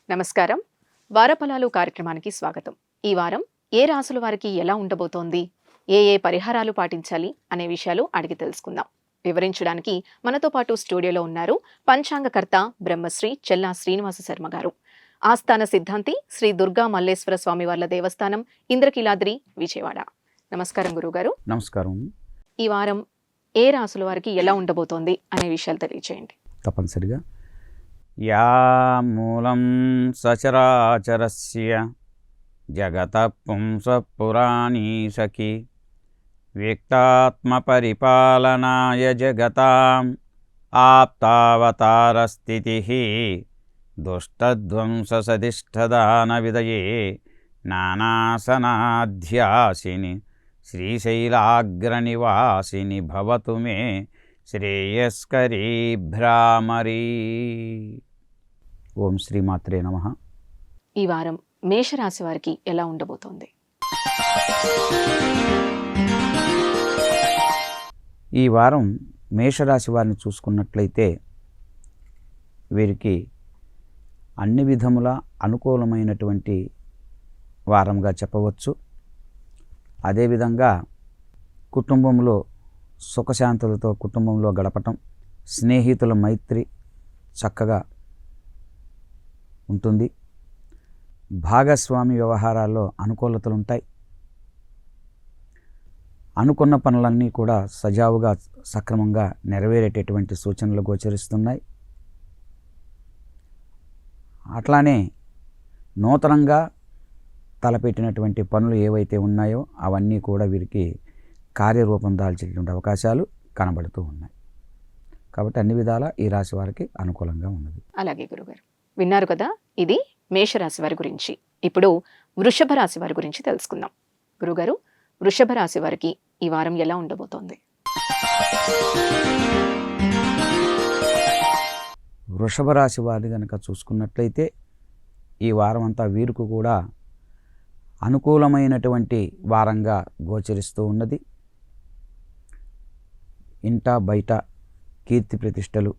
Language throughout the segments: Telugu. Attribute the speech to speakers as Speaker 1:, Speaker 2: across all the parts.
Speaker 1: నమస్కారం. వారఫలాలు కార్యక్రమానికి స్వాగతం. ఈ వారం ఏ రాసుల వారికి ఎలా ఉండబోతోంది, ఏ పరిహారాలు పాటించాలి అనే విషయాలు అడిగి తెలుసుకుందాం. వివరించడానికి మనతో పాటు స్టూడియోలో ఉన్నారు పంచాంగకర్త బ్రహ్మశ్రీ చెల్లా శ్రీనివాస శర్మ గారు, ఆస్థాన సిద్ధాంతి శ్రీ దుర్గా మల్లేశ్వర స్వామి వార్ల దేవస్థానం, ఇంద్రకీలాద్రి, విజయవాడ. నమస్కారం గురువుగారు.
Speaker 2: నమస్కారం.
Speaker 1: ఈ వారం ఏ రాసుల వారికి ఎలా ఉండబోతోంది అనే విషయాలు తెలియజేయండి.
Speaker 2: తప్పనిసరిగా. యా మూలం సచరాచరస్య జగత పుంస పురాణీ సఖి వ్యక్తాత్మ పరిపాలనాయ జగతాం ఆప్తావతారస్థితిః దుష్టధ్వంస సదిష్టదాన విదయే నానాసనాధ్యాసిని శ్రీశైలాగ్రనివాసిని భవతు మే శ్రేయస్కరీ భ్రామరీ. ఓం శ్రీమాత్రే నమః.
Speaker 1: ఈ వారం మేషరాశి వారికి ఎలా ఉండబోతోంది?
Speaker 2: ఈ వారం మేషరాశి వారిని చూసుకున్నట్లయితే వీరికి అన్ని విధముల అనుకూలమైనటువంటి వారంగా చెప్పవచ్చు. అదేవిధంగా కుటుంబంలో సుఖశాంతులతో కుటుంబంలో గడపటం, స్నేహితుల మైత్రి చక్కగా ఉంటుంది. భాగస్వామి వ్యవహారాల్లో అనుకూలతలు ఉంటాయి. అనుకున్న పనులన్నీ కూడా సజావుగా సక్రమంగా నెరవేరేటటువంటి సూచనలు గోచరిస్తున్నాయి. అట్లానే నూతనంగా తలపెట్టినటువంటి పనులు ఏవైతే ఉన్నాయో అవన్నీ కూడా వీరికి కార్యరూపం దాల్చేటువంటి అవకాశాలు కనబడుతూ ఉన్నాయి. కాబట్టి అన్ని విధాలా ఈ రాశి వారికి అనుకూలంగా ఉన్నది.
Speaker 1: అలాగే గురుగారు, విన్నారు కదా, ఇది మేషరాశి వారి గురించి. ఇప్పుడు వృషభ రాశి వారి గురించి తెలుసుకుందాం. గురుగారు, వృషభ రాశి వారికి ఈ వారం ఎలా ఉండబోతోంది?
Speaker 2: వృషభ రాశి వారిని కనుక చూసుకున్నట్లయితే ఈ వారం అంతా వీరికి కూడా అనుకూలమైనటువంటి వారంగా గోచరిస్తూ ఉన్నది. ఇంట బయట కీర్తి ప్రతిష్టలు,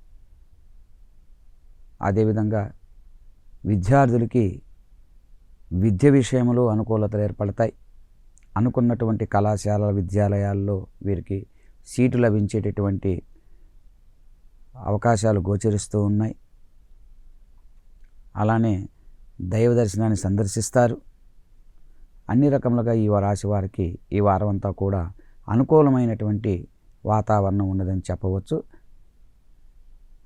Speaker 2: అదేవిధంగా విద్యార్థులకి విద్య విషయంలో అనుకూలతలు ఏర్పడతాయి. అనుకున్నటువంటి కళాశాలల విద్యాలయాల్లో వీరికి సీటు లభించేటటువంటి అవకాశాలు గోచరిస్తూ ఉన్నాయి. అలానే దైవ దర్శనాన్ని సందర్శిస్తారు. అన్ని రకములుగా ఈ రాశి వారికి ఈ వారం అంతా కూడా అనుకూలమైనటువంటి వాతావరణం ఉన్నదని చెప్పవచ్చు.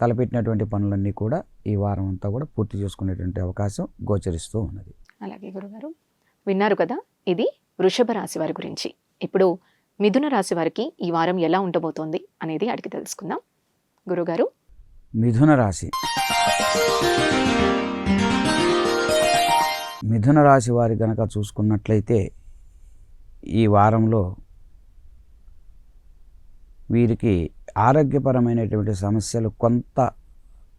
Speaker 2: తలపెట్టినటువంటి పనులన్నీ కూడా ఈ వారం అంతా కూడా పూర్తి చేసుకునేటువంటి అవకాశం గోచరిస్తూ ఉన్నది.
Speaker 1: అలాగే గురుగారు, విన్నారు కదా, ఇది వృషభ రాశి వారి గురించి. ఇప్పుడు మిథున రాశి వారికి ఈ వారం ఎలా ఉండబోతోంది అనేది అడిగి తెలుసుకుందాం. గురుగారు,
Speaker 2: మిథున రాశి. మిథున రాశి వారి కనుక చూసుకున్నట్లయితే ఈ వారంలో వీరికి ఆరోగ్యపరమైనటువంటి సమస్యలు,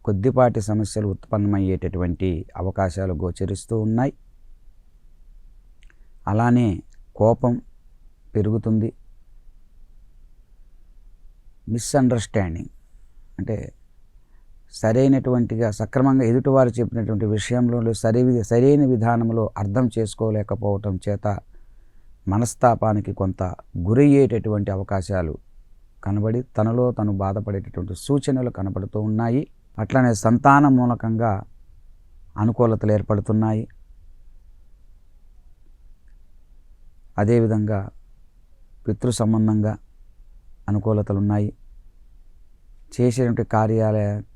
Speaker 2: కొద్దిపాటి సమస్యలు ఉత్పన్నమయ్యేటటువంటి అవకాశాలు గోచరిస్తూ ఉన్నాయి. అలానే కోపం పెరుగుతుంది. మిస్అండర్స్టాండింగ్ అంటే సరైనటువంటిగా సక్రమంగా ఎదుటివారు చెప్పినటువంటి విషయంలో సరైన విధానంలో అర్థం చేసుకోలేకపోవటం చేత మనస్తాపానికి కొంత గురయ్యేటటువంటి అవకాశాలు కనబడి తనలో తను బాధపడేటటువంటి సూచనలు కనబడుతూ ఉన్నాయి. అట్లనే సంతాన మూలకంగా అనుకూలతలు ఏర్పడుతున్నాయి. అదేవిధంగా పితృ సంబంధంగా అనుకూలతలు ఉన్నాయి. చేసేటువంటి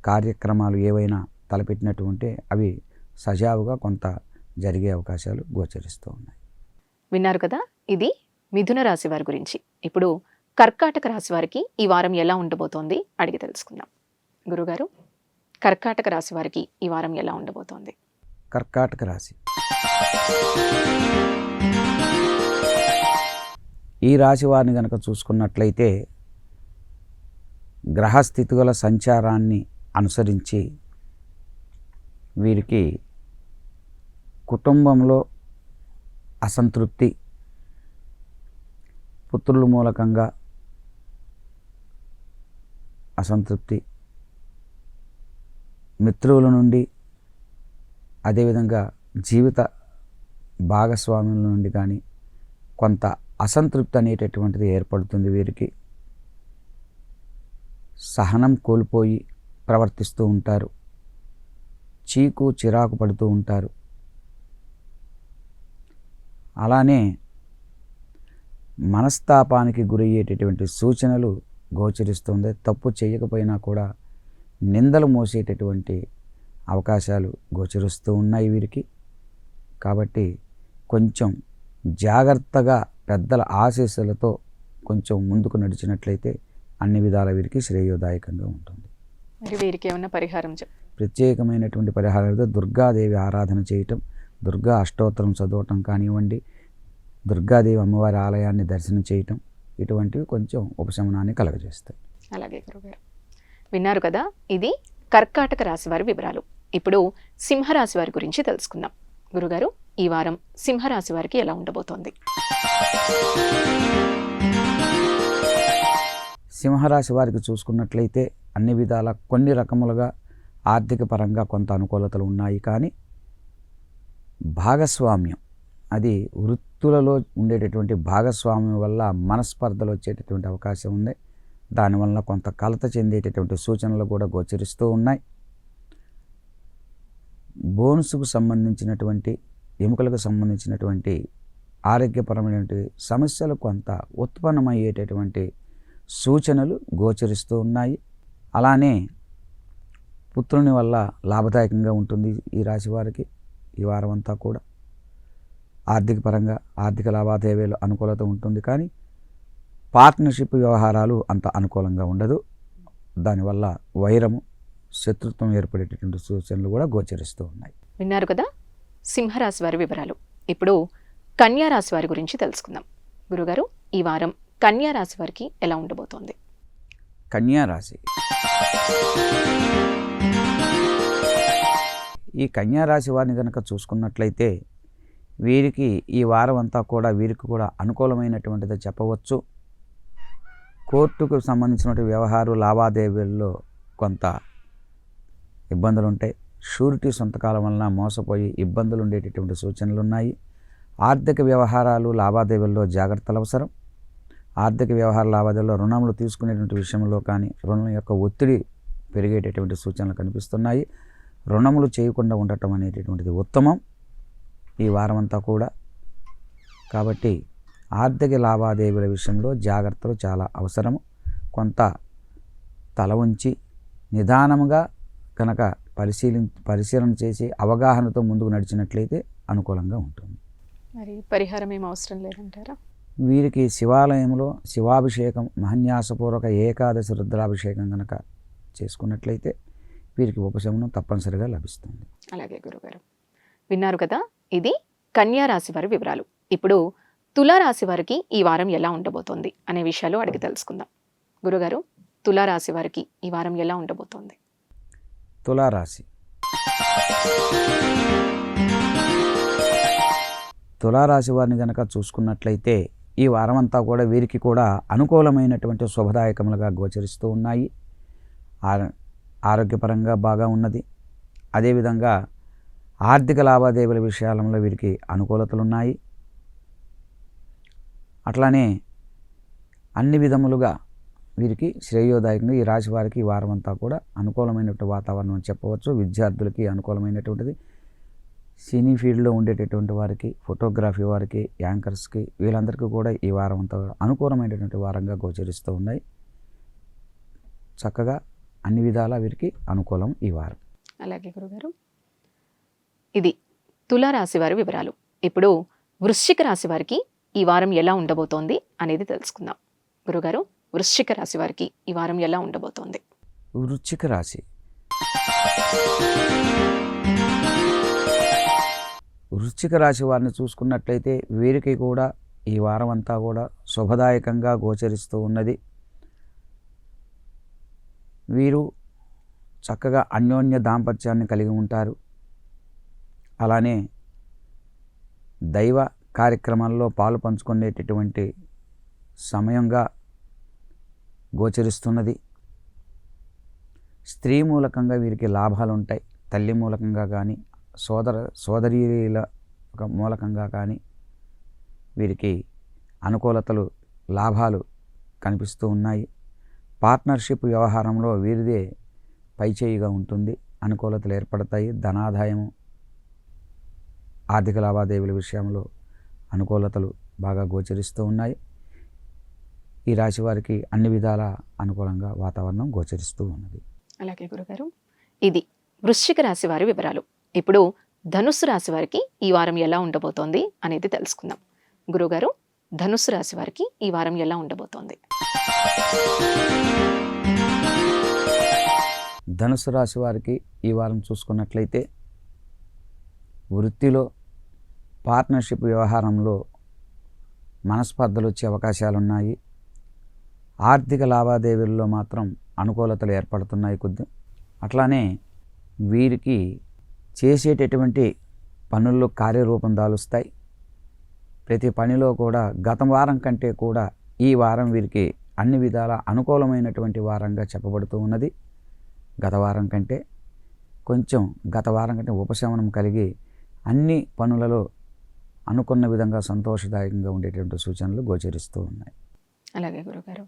Speaker 2: కార్యక్రమాలు ఏవైనా తలపెట్టినట్టు అవి సజావుగా కొంత జరిగే అవకాశాలు గోచరిస్తూ ఉన్నాయి.
Speaker 1: విన్నారు కదా, ఇది మిథున రాశి వారి గురించి. ఇప్పుడు కర్కాటక రాశి వారికి ఈ వారం ఎలా ఉండబోతోంది అడిగి తెలుసుకుందాం. గురుగారు, కర్కాటక రాశి వారికి ఈ వారం ఎలా ఉండబోతోంది?
Speaker 2: కర్కాటక రాశి. ఈ రాశి వారిని కనుక చూసుకున్నట్లయితే గ్రహస్థితిగల సంచారాన్ని అనుసరించి వీరికి కుటుంబంలో అసంతృప్తి, పుత్రుల మూలకంగా అసంతృప్తి, మిత్రుల నుండి, అదేవిధంగా జీవిత భాగస్వాముల నుండి కానీ కొంత అసంతృప్తి అనేటటువంటిది ఏర్పడుతుంది. వీరికి సహనం కోల్పోయి ప్రవర్తిస్తూ ఉంటారు, చీకు చిరాకు పడుతూ ఉంటారు. అలానే మనస్తాపానికి గురయ్యేటటువంటి సూచనలు గోచరిస్తుంది. తప్పు చేయకపోయినా కూడా నిందలు మోసేటటువంటి అవకాశాలు గోచరిస్తూ ఉన్నాయి వీరికి. కాబట్టి కొంచెం జాగ్రత్తగా పెద్దల ఆశీస్సులతో కొంచెం ముందుకు నడిచినట్లయితే అన్ని విధాల వీరికి శ్రేయోదాయకంగా ఉంటుంది.
Speaker 1: మరి వీరికి ఏమైనా పరిహారం
Speaker 2: ప్రత్యేకమైనటువంటి పరిహారాలతో దుర్గాదేవి ఆరాధన చేయటం, దుర్గా అష్టోత్తరం చదవటం కానివ్వండి, దుర్గాదేవి అమ్మవారి ఆలయాన్ని దర్శనం చేయటం, ఇటువంటివి కొంచెం ఉపశమనాన్ని కలగజేస్తాయి.
Speaker 1: అలాగే గురుగారు, విన్నారు కదా, ఇది కర్కాటక రాశి వారి వివరాలు. ఇప్పుడు సింహరాశి వారి గురించి తెలుసుకుందాం. గురుగారు, ఈ వారం సింహరాశి వారికి ఎలా ఉండబోతోంది?
Speaker 2: సింహరాశి వారికి చూసుకున్నట్లయితే అన్ని విధాల కొన్ని రకములుగా ఆర్థిక పరంగా కొంత అనుకూలతలు ఉన్నాయి. కానీ భాగస్వామ్యం, అది వృత్తులలో ఉండేటటువంటి భాగస్వామ్యం వల్ల మనస్పర్ధలు వచ్చేటటువంటి అవకాశం ఉంది. దానివల్ల కొంత కలత చెందేటటువంటి సూచనలు కూడా గోచరిస్తూ ఉన్నాయి. బోన్స్కు సంబంధించినటువంటి, ఎముకలకు సంబంధించినటువంటి ఆరోగ్యపరమైనటువంటి సమస్యలు కొంత ఉత్పన్నమయ్యేటటువంటి సూచనలు గోచరిస్తూ ఉన్నాయి. అలానే పుత్రుని వల్ల లాభదాయకంగా ఉంటుంది ఈ రాశి వారికి ఈ వారం అంతా కూడా. ఆర్థిక పరంగా ఆర్థిక లావాదేవీలు అనుకూలత ఉంటుంది. కానీ పార్ట్నర్షిప్ వ్యవహారాలు అంత అనుకూలంగా ఉండదు. దానివల్ల వైరము, శత్రుత్వం ఏర్పడేటటువంటి సూచనలు కూడా గోచరిస్తూ ఉన్నాయి.
Speaker 1: విన్నారు కదా సింహరాశి వారి వివరాలు. ఇప్పుడు కన్యా రాశి వారి గురించి తెలుసుకుందాం. గురుగారు, ఈ వారం కన్యా రాశి వారికి ఎలా ఉండబోతోంది?
Speaker 2: కన్యా రాశి, ఈ కన్యా రాశి వారిని కనుక చూసుకున్నట్లయితే వీరికి ఈ వారం అంతా కూడా వీరికి కూడా అనుకూలమైనటువంటిది చెప్పవచ్చు. కోర్టుకు సంబంధించినటువంటి వ్యవహార లావాదేవీల్లో కొంత ఇబ్బందులు ఉంటాయి. షూరిటీ సొంతకాలం వలన మోసపోయి ఇబ్బందులు ఉండేటటువంటి సూచనలు ఉన్నాయి. ఆర్థిక వ్యవహారాలు లావాదేవీల్లో జాగ్రత్తలు అవసరం. ఆర్థిక వ్యవహార లావాదేవీల్లో రుణములు తీసుకునేటువంటి విషయంలో కానీ రుణం యొక్క ఒత్తిడి పెరిగేటటువంటి సూచనలు కనిపిస్తున్నాయి. రుణములు చేయకుండా ఉండటం అనేటటువంటిది ఉత్తమం ఈ వారం అంతా కూడా. కాబట్టి ఆర్థిక లావాదేవీల విషయంలో జాగ్రత్తలు చాలా అవసరము. కొంత తల ఉంచి నిదానముగా కనుక పరిశీలన చేసి అవగాహనతో ముందుకు నడిచినట్లయితే అనుకూలంగా ఉంటుంది.
Speaker 1: మరి పరిహారం ఏం అవసరం లేదంటారా?
Speaker 2: వీరికి శివాలయంలో శివాభిషేకం, మహన్యాసపూర్వక ఏకాదశి రుద్రాభిషేకం కనుక చేసుకున్నట్లయితే వీరికి ఉపశమనం తప్పనిసరిగా లభిస్తుంది.
Speaker 1: అలాగే గురుగారు, విన్నారు కదా, ఇది కన్యా రాశి వారి వివరాలు. ఇప్పుడు తులారాశి వారికి ఈ వారం ఎలా ఉండబోతోంది అనే విషయాలు అడిగి తెలుసుకుందాం. గురుగారు, తులారాశి వారికి ఈ వారం ఎలా ఉండబోతోంది?
Speaker 2: తులారాశి, తులారాశి వారిని కనుక చూసుకున్నట్లయితే ఈ వారం అంతా కూడా వీరికి కూడా అనుకూలమైనటువంటి శుభదాయకములుగా గోచరిస్తూ ఉన్నాయి. ఆరోగ్యపరంగా బాగా ఉన్నది. అదేవిధంగా ఆర్థిక లావాదేవీల విషయాలలో వీరికి అనుకూలతలు ఉన్నాయి. అట్లానే అన్ని విధములుగా వీరికి శ్రేయోదాయకంగా ఈ రాశి వారికి ఈ వారం అంతా కూడా అనుకూలమైనటువంటి వాతావరణం అని చెప్పవచ్చు. విద్యార్థులకి అనుకూలమైనటువంటిది. సినీ ఫీల్డ్లో ఉండేటటువంటి వారికి, ఫోటోగ్రఫీ వారికి, యాంకర్స్కి, వీళ్ళందరికీ కూడా ఈ వారం అంతా అనుకూలమైనటువంటి వారంగా గోచరిస్తూ ఉన్నాయి. చక్కగా అన్ని విధాలా వీరికి అనుకూలం ఈ వారం.
Speaker 1: అలాగే గురుగారు, ఇది తులారాశి వారి వివరాలు. ఇప్పుడు వృశ్చిక రాశి వారికి ఈ వారం ఎలా ఉండబోతోంది అనేది తెలుసుకుందాం. గురుగారు, వృశ్చిక రాశి వారికి ఈ వారం ఎలా ఉండబోతోంది?
Speaker 2: వృశ్చిక రాశి, వృశ్చిక రాశి వారిని చూసుకున్నట్లయితే వీరికి కూడా ఈ వారం అంతా కూడా శుభదాయకంగా గోచరిస్తూ ఉన్నది. వీరు చక్కగా అన్యోన్య దాంపత్యాన్ని కలిగి ఉంటారు. అలానే దైవ కార్యక్రమాల్లో పాలు పంచుకునేటటువంటి సమయంగా గోచరిస్తున్నది. స్త్రీ మూలకంగా వీరికి లాభాలు ఉంటాయి. తల్లి మూలకంగా కానీ సోదరీల మూలకంగా కానీ వీరికి అనుకూలతలు లాభాలు కనిపిస్తూ ఉన్నాయి. పార్ట్నర్షిప్ వ్యవహారంలో వీరిదే పైచేయిగా ఉంటుంది. అనుకూలతలు ఏర్పడతాయి. ధనాదాయము, ఆర్థిక లావాదేవీల విషయంలో అనుకూలతలు బాగా గోచరిస్తూ ఉన్నాయి. ఈ రాశి వారికి అన్ని విధాల అనుకూలంగా వాతావరణం గోచరిస్తూ ఉన్నది.
Speaker 1: అలాగే గురుగారు, ఇది వృశ్చిక రాశి వారి వివరాలు. ఇప్పుడు ధనుస్సు రాశి వారికి ఈ వారం ఎలా ఉండబోతోంది అనేది తెలుసుకుందాం. గురుగారు, ధనుస్సు రాశి వారికి ఈ వారం ఎలా ఉండబోతోంది?
Speaker 2: ధనుసు రాశి వారికి ఈ వారం చూసుకున్నట్లయితే వృత్తిలో, పార్ట్నర్షిప్ వ్యవహారంలో మనస్పర్ధలు వచ్చే అవకాశాలు ఉన్నాయి. ఆర్థిక లావాదేవీల్లో మాత్రం అనుకూలతలు ఏర్పడుతున్నాయి కొద్ది. అట్లానే వీరికి చేసేటటువంటి పనుల్లో కార్యరూపం దాలుస్తాయి. ప్రతి పనిలో కూడా గత వారం కంటే కూడా ఈ వారం వీరికి అన్ని విధాల అనుకూలమైనటువంటి వారంగా చెప్పబడుతూ ఉన్నది. గత వారం కంటే ఉపశమనం కలిగి అన్ని పనులలో అనుకున్న విధంగా సంతోషదాయకంగా ఉండేటువంటి సూచనలు గోచరిస్తూ ఉన్నాయి.
Speaker 1: అలాగే గురుగారు,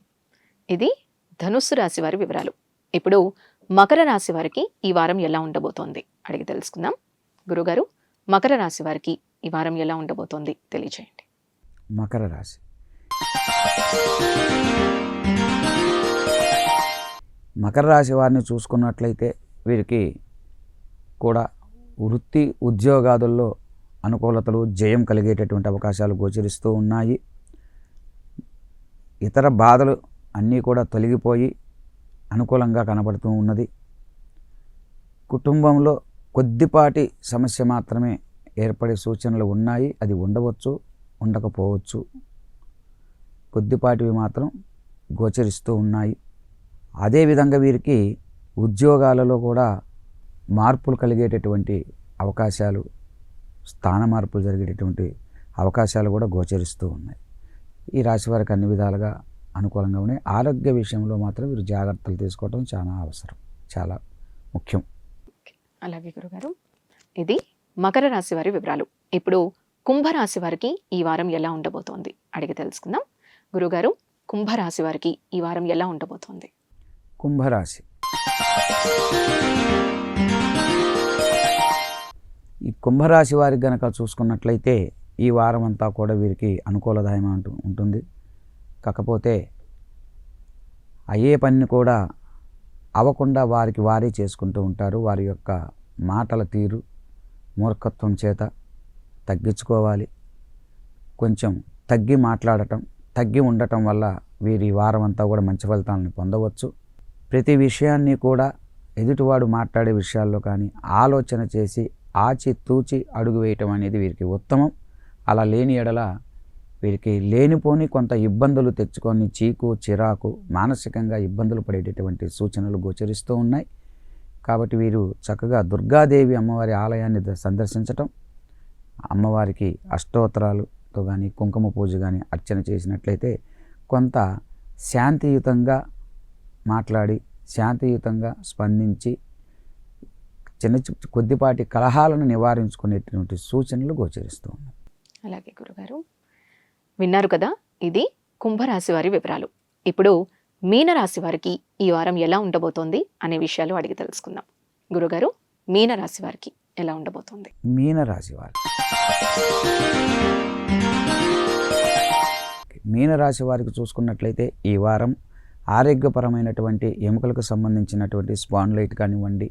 Speaker 1: ఇది ధనుస్సు రాశి వారి వివరాలు. ఇప్పుడు మకర రాశి వారికి ఈ వారం ఎలా ఉండబోతోంది అడిగి తెలుసుకుందాం. గురుగారు, మకర రాశి వారికి ఈ వారం ఎలా ఉండబోతోంది తెలియజేయండి.
Speaker 2: మకర రాశి వారిని చూసుకున్నట్లయితే వీరికి కూడా వృత్తి ఉద్యోగాదుల్లో అనుకూలతలు, జయం కలిగేటటువంటి అవకాశాలు గోచరిస్తూ ఉన్నాయి. ఇతర బాధలు అన్నీ కూడా తొలగిపోయి అనుకూలంగా కనబడుతూ ఉన్నది. కుటుంబంలో కొద్దిపాటి సమస్య మాత్రమే ఏర్పడే సూచనలు ఉన్నాయి. అది ఉండవచ్చు, ఉండకపోవచ్చు. కొద్దిపాటివి మాత్రం గోచరిస్తూ ఉన్నాయి. అదేవిధంగా వీరికి ఉద్యోగాలలో కూడా మార్పులు కలిగేటటువంటి అవకాశాలు, స్థాన మార్పులు జరిగేటటువంటి అవకాశాలు కూడా గోచరిస్తూ ఉన్నాయి. ఈ రాశి వారికి అన్ని విధాలుగా అనుకూలంగా ఉన్నాయి. ఆరోగ్య విషయంలో మాత్రం వీరు జాగ్రత్తలు తీసుకోవడం చాలా అవసరం, చాలా ముఖ్యం.
Speaker 1: అలాగే గురుగారు, ఇది మకర రాశి వారి వివరాలు. ఇప్పుడు కుంభరాశి వారికి ఈ వారం ఎలా ఉండబోతోంది అడిగి తెలుసుకుందాం. గురుగారు, కుంభరాశి వారికి ఈ వారం ఎలా ఉండబోతోంది?
Speaker 2: కుంభరాశి ఈ కుంభరాశి వారికి గనక చూసుకున్నట్లయితే ఈ వారం అంతా కూడా వీరికి అనుకూలదాయం ఉంటుంది. కాకపోతే అయ్యే పనిని కూడా అవ్వకుండా వారికి వారే చేసుకుంటూ ఉంటారు. వారి యొక్క మాటల తీరు, మూర్ఖత్వం చేత తగ్గించుకోవాలి. కొంచెం తగ్గి మాట్లాడటం, తగ్గి ఉండటం వల్ల వీరి వారం అంతా కూడా మంచి ఫలితాలను పొందవచ్చు. ప్రతి విషయాన్ని కూడా ఎదుటివాడు మాట్లాడే విషయాల్లో కానీ ఆలోచన చేసి ఆచితూచి అడుగు వేయటం అనేది వీరికి ఉత్తమం. అలా లేని ఎడల వీరికి లేనిపోని కొంత ఇబ్బందులు తెచ్చుకొని చీకు చిరాకు మానసికంగా ఇబ్బందులు పడేటటువంటి సూచనలు గోచరిస్తూ ఉన్నాయి. కాబట్టి వీరు చక్కగా దుర్గాదేవి అమ్మవారి ఆలయాన్ని సందర్శించటం, అమ్మవారికి అష్టోత్తరాలతో కానీ కుంకుమ పూజ కానీ అర్చన చేసినట్లయితే కొంత శాంతియుతంగా మాట్లాడి, శాంతియుతంగా స్పందించి కొద్దిపాటి కలహాలను నివారించుకునేటువంటి సూచనలు గోచరిస్తూ ఉన్నాయి.
Speaker 1: అలాగే గురుగారు, విన్నారు కదా, ఇది కుంభరాశి వారి వివరాలు. ఇప్పుడు మీనరాశి వారికి ఈ వారం ఎలా ఉండబోతోంది అనే విషయాలు అడిగి తెలుసుకుందాం. గురుగారు, మీనరాశి వారికి ఎలా ఉండబోతోంది?
Speaker 2: మీనరాశి వారికి చూసుకున్నట్లయితే ఈ వారం ఆరోగ్యపరమైనటువంటి ఎముకలకు సంబంధించినటువంటి స్పాండిలైట్ కానివ్వండి,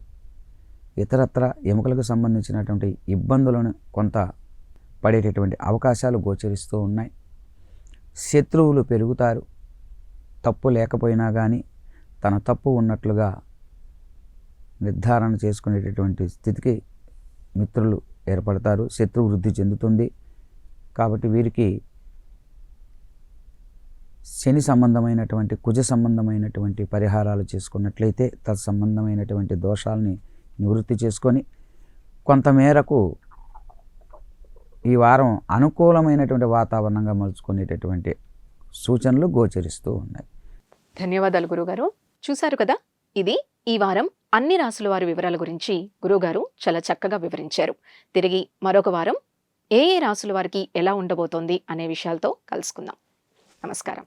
Speaker 2: ఇతరత్ర ఎముకలకు సంబంధించినటువంటి ఇబ్బందులను కొంత పడేటటువంటి అవకాశాలు గోచరిస్తూ ఉన్నాయి. శత్రువులు పెరుగుతారు. తప్పు లేకపోయినా కానీ తన తప్పు ఉన్నట్లుగా నిర్ధారణ చేసుకునేటటువంటి స్థితికి మిత్రులు ఏర్పడతారు. శత్రు వృద్ధి చెందుతుంది. కాబట్టి వీరికి శని సంబంధమైనటువంటి, కుజ సంబంధమైనటువంటి పరిహారాలు చేసుకున్నట్లయితే తత్సంబంధమైనటువంటి దోషాలని నివృత్తి చేసుకొని కొంతమేరకు ఈ వారం అనుకూలమైనటువంటి వాతావరణంగా మలుచుకునేటటువంటి సూచనలు గోచరిస్తూ ఉన్నాయి.
Speaker 1: ధన్యవాదాలు గురుగారు. చూశారు కదా, ఇది ఈ వారం అన్ని రాసుల వారి వివరాల గురించి గురుగారు చాలా చక్కగా వివరించారు. తిరిగి మరొక వారం ఏ ఏ రాసుల వారికి ఎలా ఉండబోతోంది అనే విషయాలతో కలుసుకుందాం. నమస్కారం.